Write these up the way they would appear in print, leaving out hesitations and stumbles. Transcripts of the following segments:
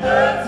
Oh,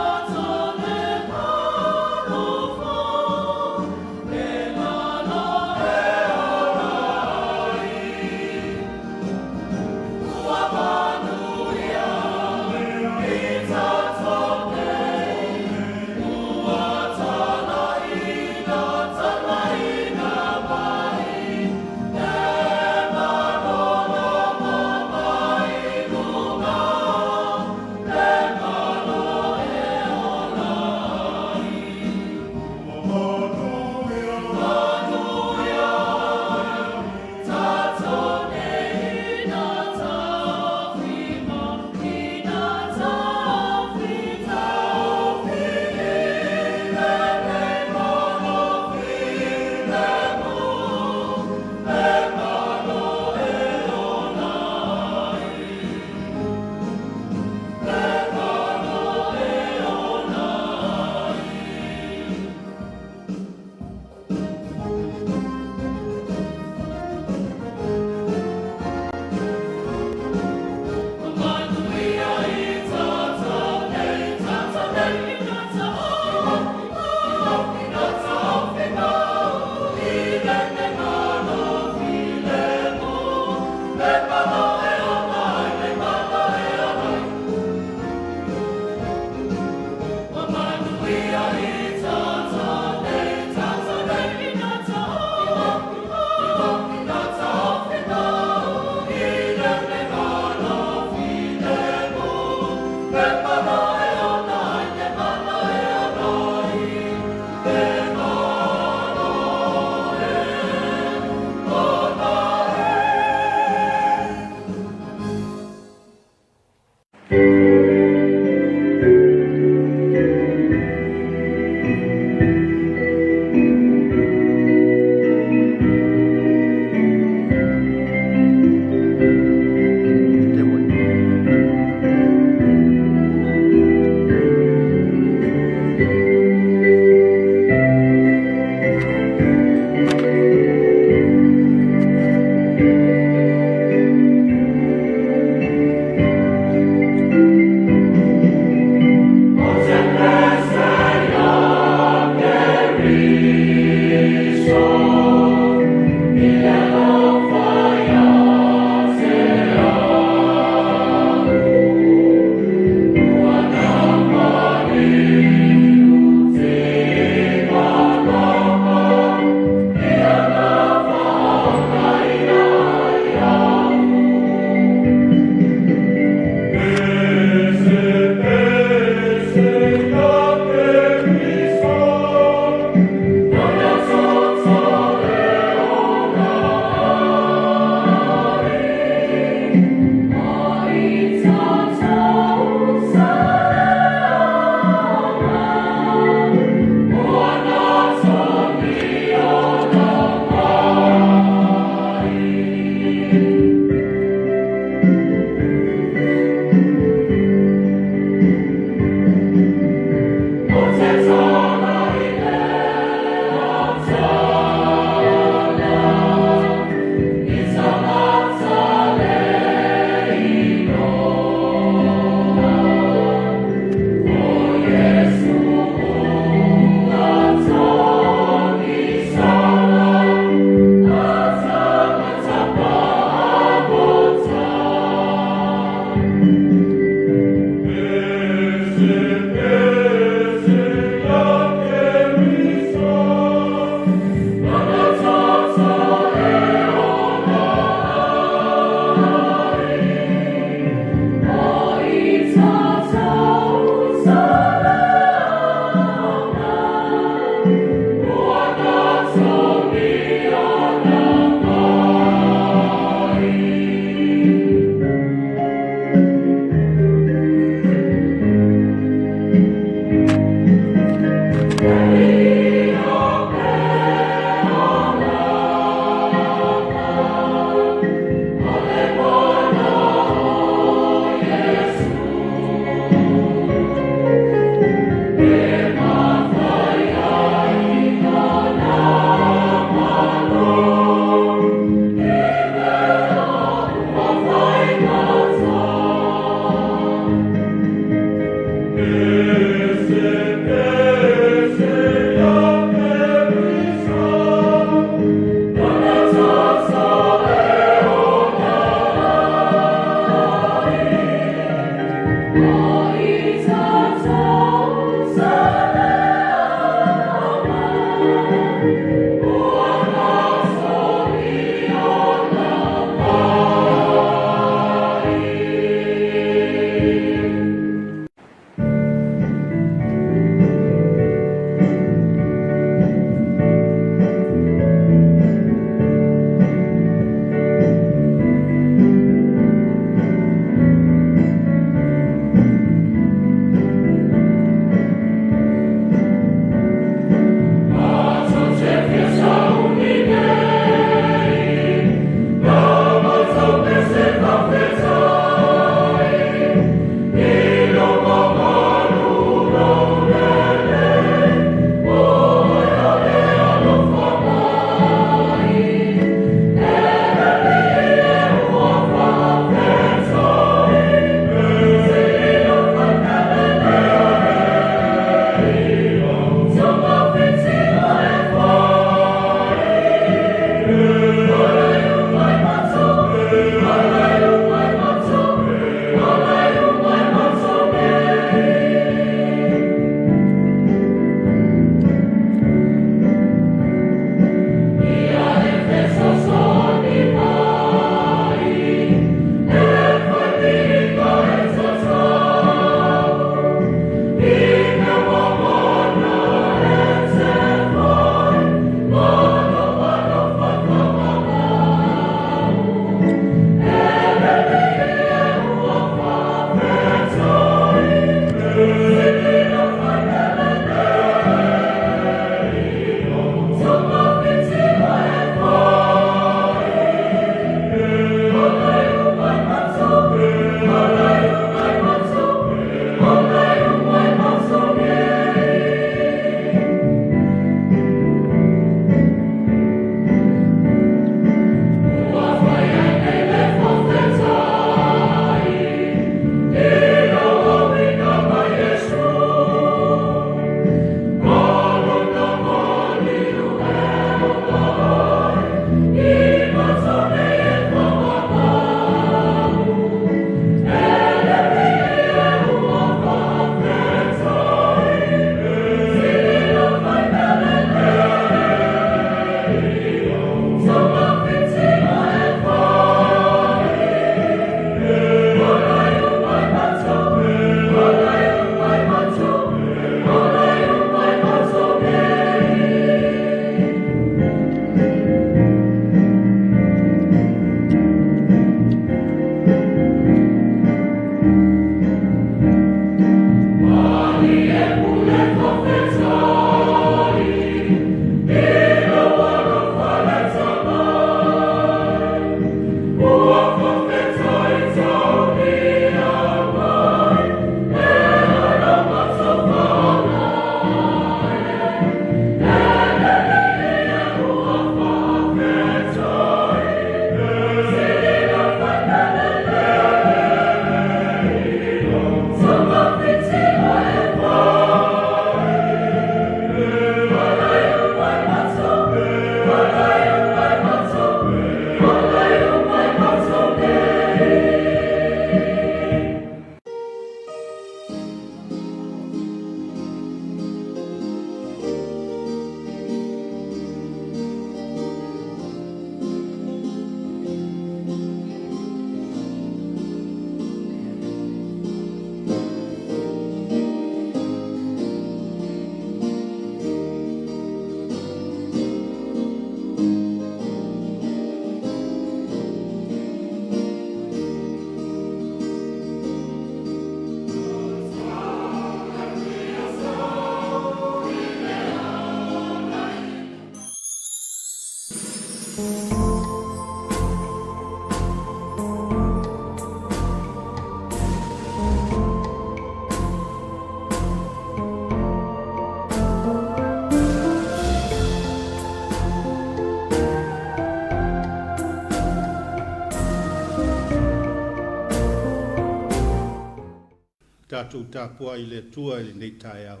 tātou tāpua I le tua I le nei Taeao,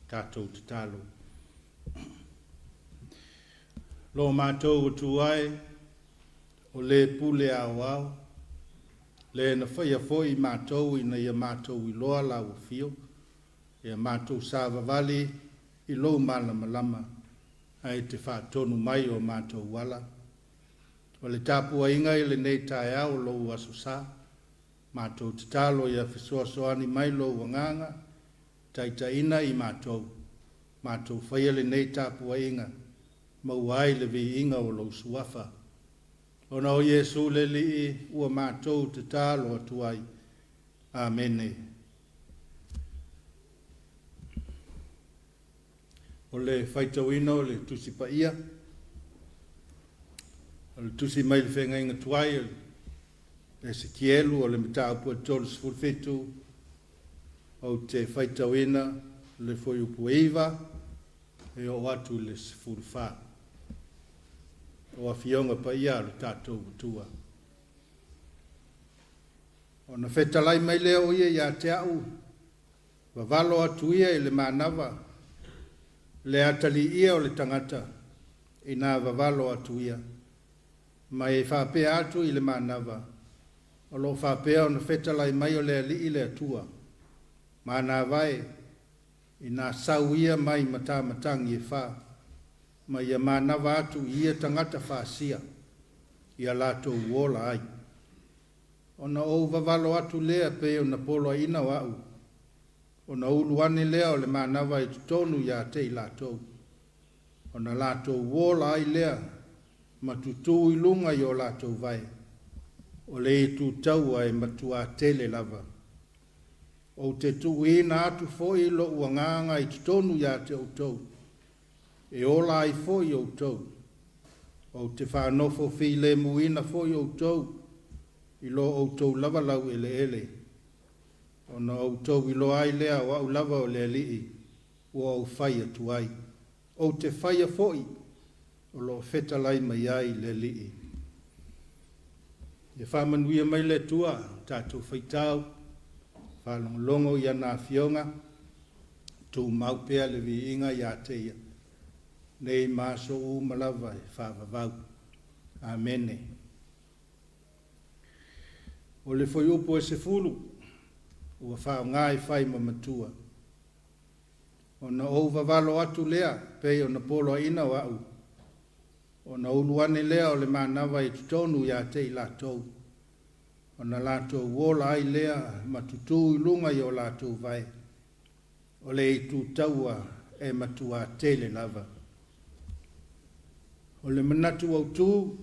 tātou te talo. Lo mātou o tuai, o le pule au au, le na whaia foi mātou ina ia mātou I loa la o fio, ia mātou sāwa vali I lou malama lama, ai te whātonu mai o mātou wala. O le tāpua inga I le nei Taeao lou aso sā, mātou te talo ia whisoasoani mai lou wanganga, taitaina I mātou, mātou whaia le nei tāpua inga, mauai le vi inga o lou suafa. Ona o Yesu le li ua mātou te talo atuai. Amene. O le whaitawina o le tusi paia. O le tusi mai le whenga inga tuai. Le Ezekielu o le mita apua tolu sifurfetu. O te whaitawina le foi upueiva. E o atu le sifurfa. O a fionga pa ia le tātou tua. O na whetalai mai leo ia ia Taeao, wawalo atu ia I le manawa, le atali ia o le tangata, I nā wawalo atu ia, mai e whapea atu I le manawa, o lo whapea o na whetalai mai o le ali I le atua, ma nā vai, I nā sau ia mai matamatangi e wha, ma ia manawa atu ia tangata whasia, ia lato uola ai. Ona o vavalo atu lea pe o na polo ina wau, o na uluane lea o le manawa I tutonu ia te I lato. Ona lato uola ai lea, ma tutu I lunga I o lato vai, o le I tutau ai matua tele lava. O te tu ina atu foi lo uanganga I tutonu ia te utou, e ola ai foi o tau. O te whanofo fi le muina foi o tau, I lo o tau lava lau ele ele. O na o tau I lo ai lea wa au lava o le alii, o au whai atu ai. O te whai foi, o lo whetalai mai ai le alii. E whamanuia mai le tua, tātou whaitau, whalongolongo I ana fionga, tū maupea le vi inga I a teia. Nei maso u malawa e whawawau. Amene. O le foi upo e se fulu, ua whao ngai whai mamatua. O na ou wawalo atu lea, pei o na polo ina wau. O na uluane lea o le manawa I tutonu ia te I latou. O na latou wola ai lea, matutu I lunga I o latou vai. O le I tutaua e matua tele lava. O le manatu au tū,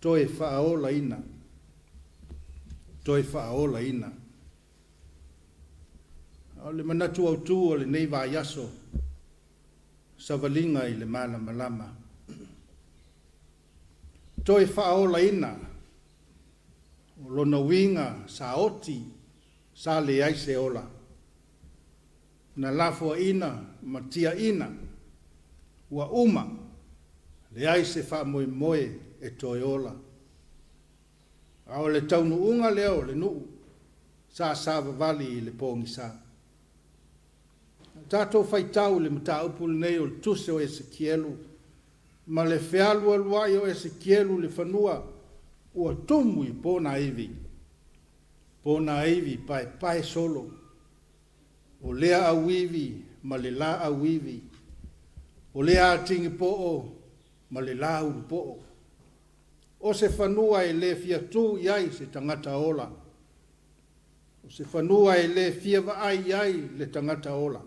toi whaola ina. Toi whaola ina. O le manatu au tū o le nei vaiaso, savalinga I le malama lama. Toi whaola ina, o lona winga sa oti, sa le aise ola. Na lafua ina, matia ina, ua uma, le aise wha moe moe e toi ola. Ao le taunu unga leo le nuu, sa vavali I le pongi sa. Tātou whaitau le mata upul nei o le tuse o Ezekielu, ma le whialu aluai o Ezekielu le whanua, ua tumu I pōna iwi. Pōna iwi pai solo, o lea awiwi ma le la awiwi, o lea atingi po'o, ma le la uru po'o. O se whanua e le fia tū iai se tangata ola. O se whanua e le fia vaai iai le tangata ola.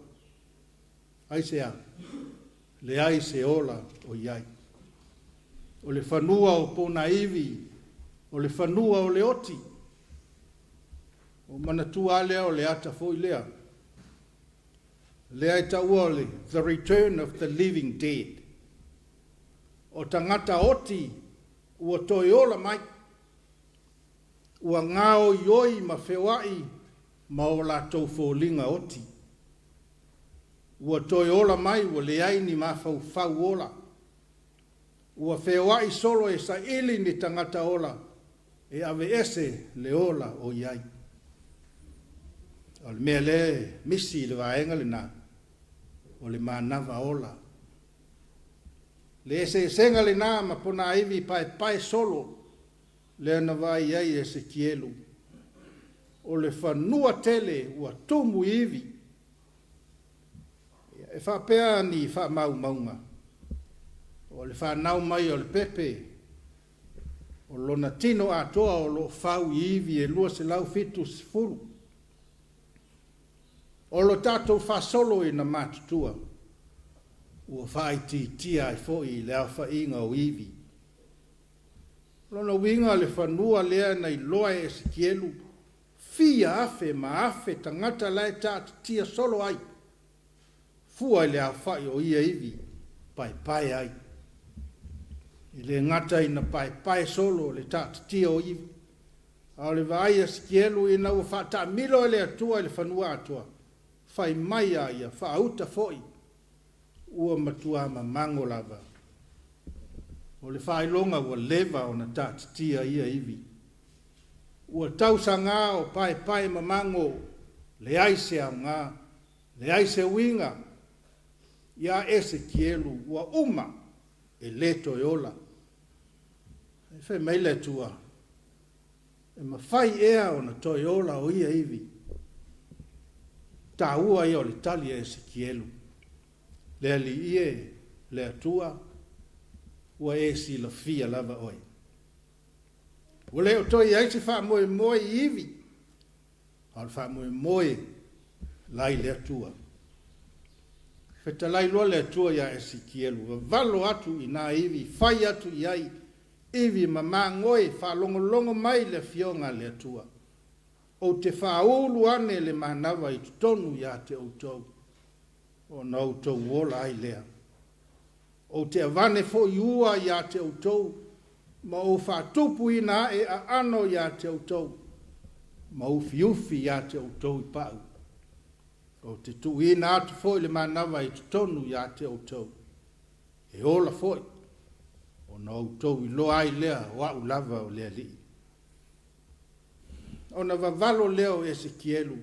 Ai se a, le ai se ola o iai. O le whanua o pōna iwi, o le whanua o le oti. O manatua lea o le ata foi lea. Lea e taua le, the return of the living dead. O tangata oti, ua toi ola mai. Ua ngao ioi ma whewai, ma o la tau fōlinga oti. Ua toi ola mai, ua leaini ma fau ola. Ua whewai solo e sa ili ni tangata ola, e ave ese le ola o iai. O le mea le misi le vaenga le na. O le manava ola. Le se senga le na ma pona ivi pai solo. Le na vai ai Esekielu. O le whanua tele ua tumu ivi. E whapea ni wha maunga. O le whanau mai o le pepe. O lona tino atoa o lo whau ivi e lua se lau fitu sifuru. O lo tātou whasolo i na mātutua. Ua whai tia i fōi le au whainga o ivi. Lona winga le whanua lea nei loa Esekielu. Fia afe ma afe tangata lai tātu tia solo ai. Fua i le au whai o ia ivi. Pai ai. I le ngata ina pai solo le tātu tia o ivi. Au le vai Esekielu ina ua whata milo le atua i le whanua atua. Whai mai a ia, whaauta foi. Ua matua ma mango lava. O le whailonga ua leva o na tātu tia ia ivi. Ua tausa ngā o pai ma mango le aise au ngā, le aise winga. Ia Esekielu ua uma e leto e ola. E whai mai le tua. E ma whai ea o na toi ola o ia ivi. Ta ua ia o le tali Esekielu. Le ali ie, le atua, ua e si la fia lava oi. Ua leo toi aise wha moe ivi. Al wha moe lai le atua. Feta lai loa le atua ia Esekielu. Valo atu i nā ivi, whai atu i ai. Ivi ma ngoe wha longo mai le fionga le atua. O te whaulu ane le manawa i tonu ia te outou. O na outou wola ai lea. O te avane fo iua ia te outou. Ma o whatupu ina e a ano ia te outou. Ma ufi ia te outou i pau. O te tu ina atu fo i le manawa i tonu ia te outou. E ola foi. O na outou i loa ai lea wa ulava o lea lii. O na vavalo leo Esekielu.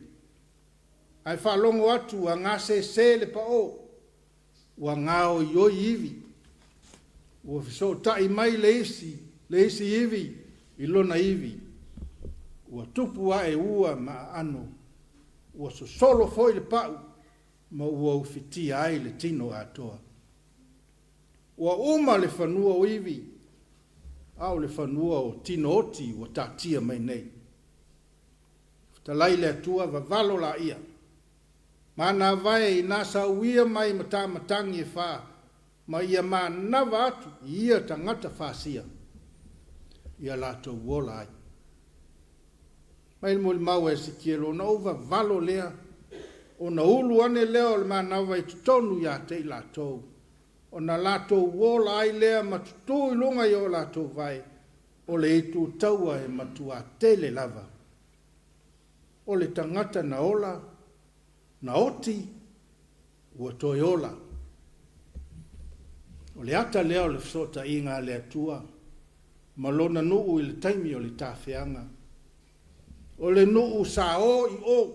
Ai whalongo atu a ngā se le pa o. Ua ngā o ioi ivi. Ua fiso tai mai le isi ivi. I lona ivi. Ua tupu a e ua ma ano. Ua so solo foi le pau. Ma ua ufitia ai le tino atoa. Ua uma le whanua o ivi. Au le whanua o tino oti ua tatia mai nei. Talai le atua vavalo la ia. Mana vai i nasa uia mai matangi e wha. Ma ia ma nawa atu ia tangata whasia. Ia lato wola ai. Mai muli mau Esekielu na uva valo lea. O na ulu ane leo le ma nawa i tutonu ia te lato. O na lato wola ai lea ma tutu ilunga i o lato vai. O le itu taua e matua tele lava. O le tangata na ola, na oti, ua toi ola. O le ata leo le fsota inga le atua, malona nuu i le taimi o le tawhianga. O le nuu sa o i o,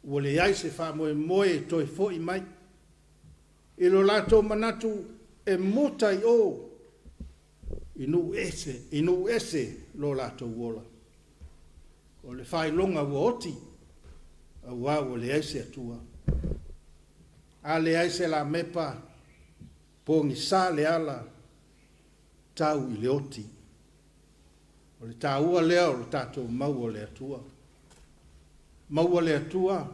ua le aise wha moe toi fo i mai. I lo lato manatu e muta i o, i nu ese lo lato uola. O le whailonga ua oti, a ua le aise atua. A le aise la mepa, pongi sa le ala, tau i le oti. O le tāua lea o le tātou maua le atua. Maua le atua,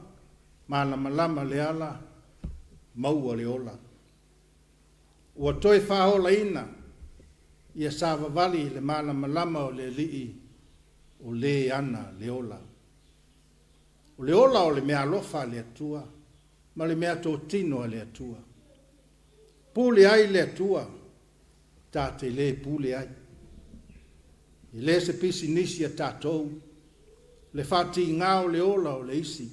malama le ala, maua le ola. Ua toi whaola ina, ia sa vavali le malama o le lii, o le ana le ola. O le ola o le mea lofa le atua, ma le mea tō tino le atua. Pule ai le atua, tāte le pule ai. I le se pisi nisi a tātou, le whati ngā o le ola o le isi.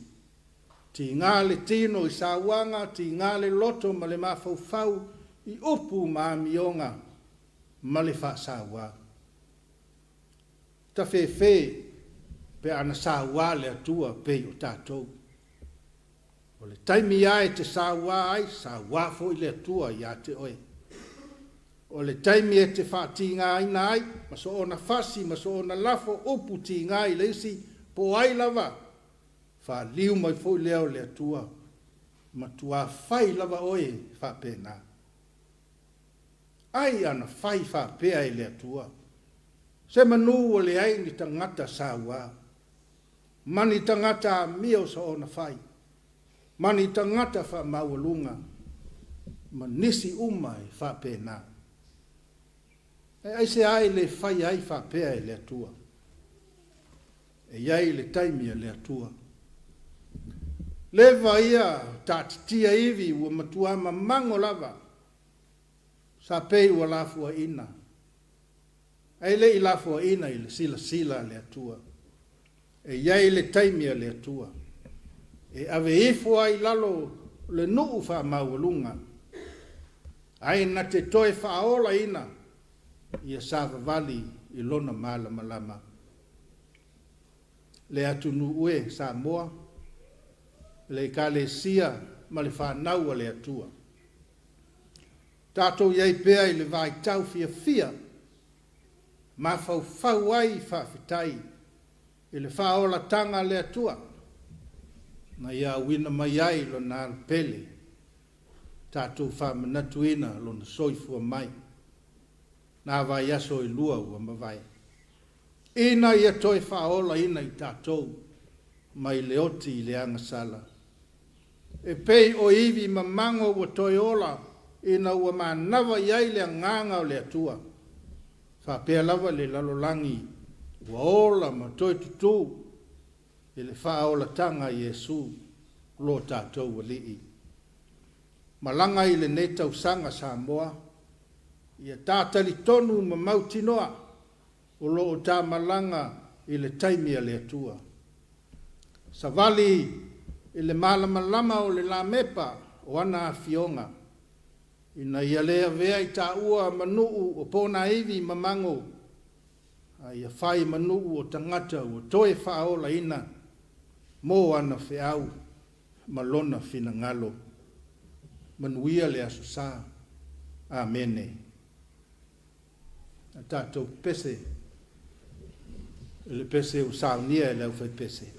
Ti ngā le tino i sāwanga, ti ngā le loto ma le mawhauwhau, i upu ma mionga, ma le wha sāwanga. Ta fe pe pe ana sa ua le atua pe o tātou. O le taimi ai te sa ua ai, sa ua fo i le atua ia te oe. O le taimi e te whaati ngā ina ai, ma so ona fasi, ma so ona lafo upu ti ngā i leisi, po ai lava, wha liu mai fo i leo le atua, ma tua whai lava oe wha pēnā. Ai ana whai wha pēa i le atua. Se manu o le ai ni tangata sa ua. Mani tangata mio sa ona whai. Mani tangata wha maualunga. Ma nisi umai wha pēnā. Ai se ai le whai ai wha pēa i le atua. E iai le taimia le atua. Le vaia tātitia iwi ua matua ma mango lava. Sa pei ua lafua ina. Ai le i lafua ina i le sila le atua. E iai le taimia le atua. E ave ifua i lalo le nuu wha maualunga. Ai na te toe whaola ina. Ia Sava Valley i lona malama. Le atunu ue Samoa. Le Kalesia ma le whanau le atua. Tātou iei pēa i le vai tau fia. Ma fau ai whawhitai. I le whaola tanga le atua. Na ia wina mai ai lo nā pele. Tātou whamanatuina lo na soifua mai. Nā vai aso i lua ua mawai. Ina ia toi whaola ina i tātou. Mai le oti i le angasala. E pei o iwi ma mango ua toi ola. Ina ua manawa iai le nganga o le atua. Whapea lava le lalolangi. Ua ola ma toi tutu. I le whaola tanga Iesu. Lo tātou wa lii. Malanga i le netau sanga Samoa. Ia tātali tonu ma mautinoa. O lo o tā malanga i le taimia le atua. Savali i le malama o le la mepa o ana fionga. Ina ia lea vea i tā ua manuu o pōna iwi mamango. Ia whai manuu o tangata o toe whaola ina. Mō ana whiau malona whina ngalo. Manuia le aso sā. Amene. A tātou pese. Le pese o Sauniga e leu whai pese.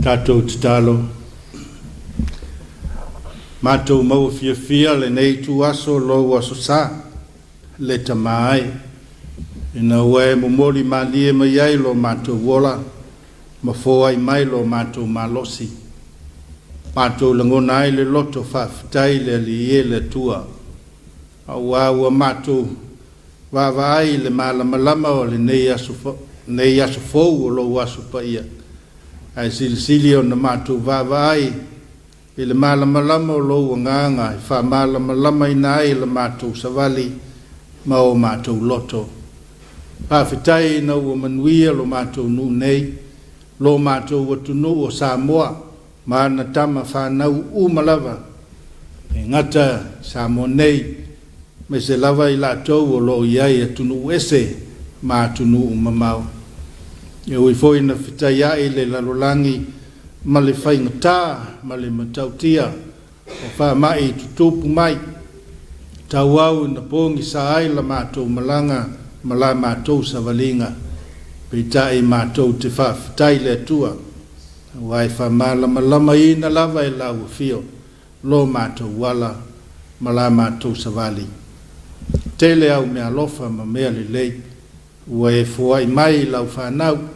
Tato talo mato mau fia le nei tu aso lo aso sa le tamai ina we momoli malie mai lo mato wola ma fo ai mai lo mato malosi mato langona le loto fa tai le lie le tua wa mato wa vai le mala malama le nei aso fo lo aso paia ai silsilio na matu vavai ile mala malama lo nganga fa mala malama inai le matu savali mau matu loto pa fitai na wo manwia lo matu nu nei lo matu watu nu o Samoa mana tama fa na u malava ngata Samoa nei me se lava ila to lo ia tunu ese matu nu mamau e oi foi na fitaia ile la lolangi male fai ngata male matautia o fa mai tutupu mai tawau na pongi sai la mato malanga mala mato savalinga pitai mato te fa fitai le tua wai fa mala malama ina lava e la fio lo mato wala mala mato savali tele au me alofa ma me le wai foi mai la fa nau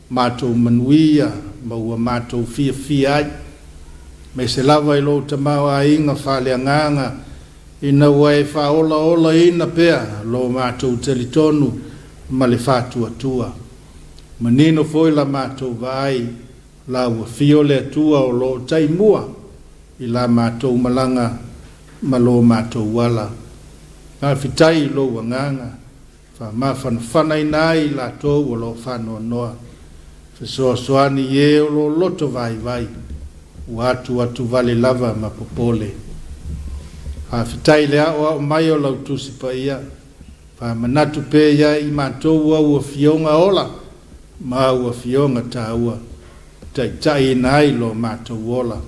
mato manuia maua mato fia me se lava i lo tamau a inga whale nganga ina wai wha ola ina pea lo mato telitonu ma le whatua tua manino foi la mato vai la ua fio le tua o lo taimua i la mato malanga ma lo mato wala Ngā whitai lo wanganga, wha whanai nai la tōu o lo whanoa noa. Whesoa soani e o lo loto vai, atu vale lava ma popole. Ha whitai lea o mai o lau tusi pa ia, wha manatu pe ia i mātou ua fionga ola, ma ua fionga tā ua. Tai nai lo mātou ola,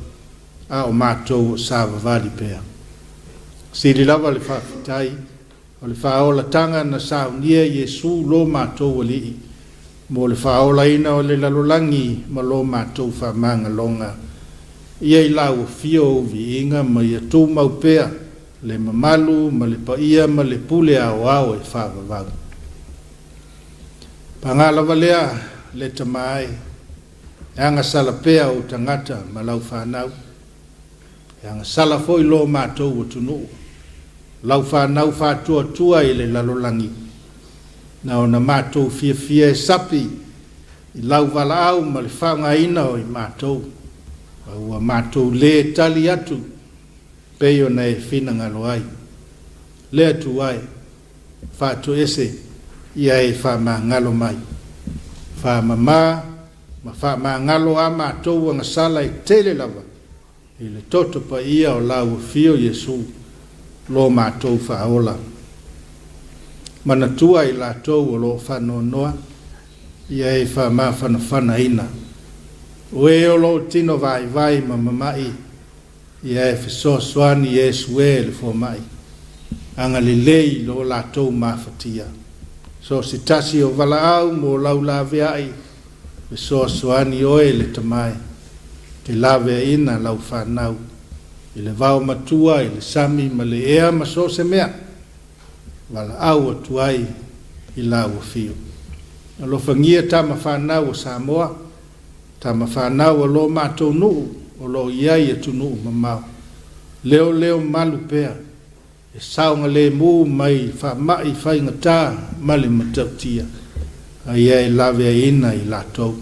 a o mātou sāwa vali pea. Siri lava le whawhitai, o le whaola tanga na Sauniga Yesu lo mātou ali, mo le whaola ina o le lalolangi ma lo mātou whamanga longa. Ia i lau fio vi inga ma ia tū mau pea, le mamalu ma le paia ma le pule ao e whawavaga. Pangalawa lea le tamai, anga sala pea o tangata ma lau whanau, anga sala foi lo mātou o tunu, lau whanau whatua i le lalolangi, na o na mātou fia e sapi, i lau wala au ma le whanga ina o i mātou, ua mātou le tali atu, peo na e whina ngalo ai, le atu ai, whātu ese, ia e whama ngalo mai, whama ma whama ngalo a mātou anga sala i tele lava, i le toto pa ia o lau fio Yesu, lo mātou whaola. Mana tua i la tau o lo whanoa noa, ia e whama whana ina. Ue o lo tino vai ma mamai, ia e whisoa swani Yesu e le fo mai. Anga le lei lo la tau mawhatia. So si tasi o wala au mo lau lawe ai, whisoa swani oe le tamai. Te lawe ina lau whanau. I le vau matua, i le sami, ma le ea ma so se mea. Wala au atuai i lau fio. Alo whangia tama whanau o Samoa, tama whanau o lo mātou nuu, o lo iai e tu nuu mamau. Leo malu pea, e saunga le mū mai whamai whaingatā ma le matautia. A ia e lawe ina i lātou.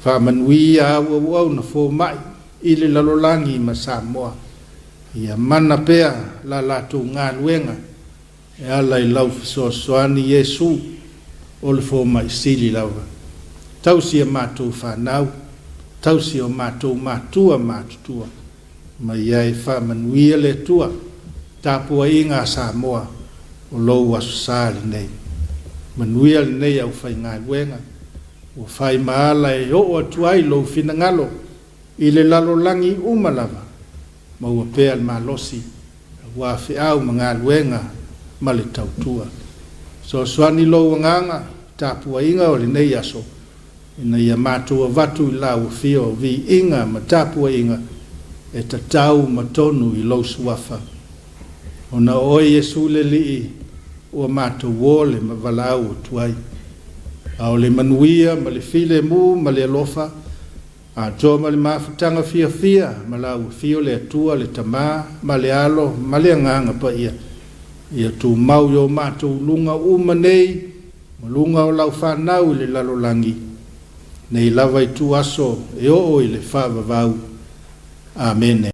Whamanui a au na fō mai, i le lalolangi ma Samoa. Ia mana pea la lātou ngā luenga, e ala i lau fisoasoani Yesu, o le fō mai sili lawa. Tausi a mātou whanau, tausi o mātou mātua mātutua, ma ia e whamanuia le tua, tāpua i ngā Samoa, o lou aso sāli nei. Manuia le nei au whai ngā luenga, o whai maala e o atuai lou finangalo, i le lalolangi umalava, ma ua pea le malosi, ua whiau ma ngā luenga, ma le tautua. So swani lo nganga, tāpua inga o le nei aso, ina ia mātua vatu i lau fio vi inga ma tāpua inga, e tatau ma tonu i lau suafa. Ona oi Yesu le lii, ua mātua wole ma valau o tuai. Ao le manuia, ma le file mu, ma le alofa, a toa ma le mawhatanga fia, ma lau fio le atua, le tamā, ma le alo, ma le nganga pa ia. Ia tu mau yo mātou lunga umanei, ma lunga o lau whanau le lalolangi. Nei lava i tu aso, e o i le whawavau. Amen.